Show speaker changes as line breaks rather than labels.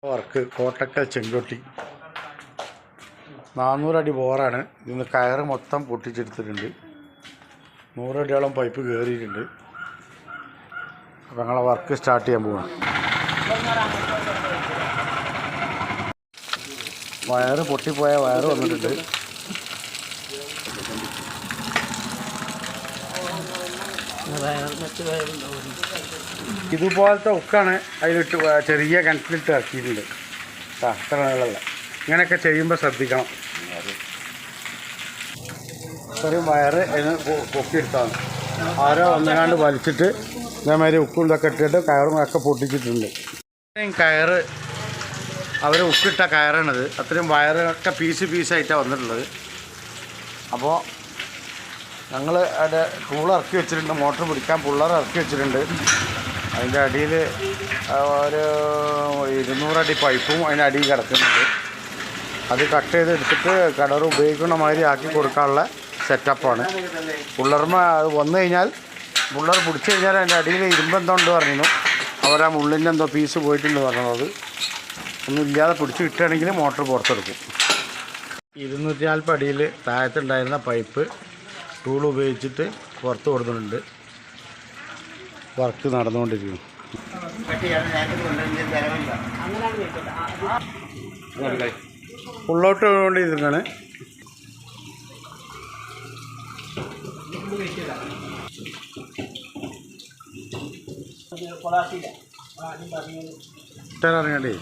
Work Kottakkal ചെങ്കൊട്ടി 400 അടി ബോറാണ്. ഇതിന്ന് കയറ് മൊത്തം പൊട്ടിച്ചെടുത്തിട്ടുണ്ട്. 100 അടിയോളം പൈപ്പ് കയറിയിട്ടുണ്ട്. അപ്പോൾ ഞങ്ങളെ വർക്ക് സ്റ്റാർട്ട് ചെയ്യാൻ പോവാണ്. വയറ് പൊട്ടിപ്പോയ വയറ് വന്നിട്ടുണ്ട്. ഇതുപോലത്തെ ഉക്കാണ് അതിലിട്ട് ചെറിയ കിണറ്റിലിട്ട് ഇറക്കിയിട്ടുണ്ട്. അത്ര നീളമല്ല. ഇങ്ങനെയൊക്കെ ചെയ്യുമ്പോൾ ശ്രദ്ധിക്കണം. ഇത്രയും വയറ് അതിന് പൊക്കിയെടുത്താണ്. ആരോ വന്നുകാണ്ട് വലിച്ചിട്ട് ഇതേമാതിരി ഉക്കും ഇതൊക്കെ ഇട്ടിട്ട് കയറും ഒക്കെ പൊട്ടിച്ചിട്ടുണ്ട്. ഇത്രയും കയറ് അവർ ഉക്കിട്ട കയറാണത്. അത്രയും വയറൊക്കെ പീസായിട്ടാണ് വന്നിട്ടുള്ളത്. അപ്പോൾ ഞങ്ങൾ അവിടെ ടൂൾ ഇറക്കി വെച്ചിട്ടുണ്ട്. മോട്ടർ പിടിക്കാൻ പുള്ളർ ഇറക്കി വെച്ചിട്ടുണ്ട്. അതിൻ്റെ അടിയിൽ ഒരു 200 അടി പൈപ്പും അതിൻ്റെ അടിയിൽ കിടക്കുന്നുണ്ട്. അത് കട്ട് ചെയ്തെടുത്തിട്ട് കിണർ ഉപയോഗിക്കുന്ന മാതിരി ആക്കി കൊടുക്കാനുള്ള സെറ്റപ്പാണ്. പുള്ളർമ അത് വന്നു കഴിഞ്ഞാൽ പുള്ളർ പിടിച്ചു കഴിഞ്ഞാൽ അതിൻ്റെ അടിയിൽ ഇരുമ്പെന്തോണ്ട് പറഞ്ഞിരുന്നു. അവരാ മുള്ളിൻ്റെ എന്തോ പീസ് പോയിട്ടുണ്ട് പറഞ്ഞത്. ഒന്നും ഇല്ലാതെ പിടിച്ച് കിട്ടുകയാണെങ്കിൽ മോട്ടർ പുറത്തെടുക്കും. 240 അടിയിൽ താഴത്തുണ്ടായിരുന്ന പൈപ്പ് ടൂൾ ഉപയോഗിച്ചിട്ട് പുറത്ത് കൊടുക്കുന്നുണ്ട്. വർക്ക് നടന്നുകൊണ്ടിരിക്കുന്നു. ഉള്ളോട്ട് കൊണ്ടിരിക്കുകയാണ്. ഇറങ്ങണ്ടേ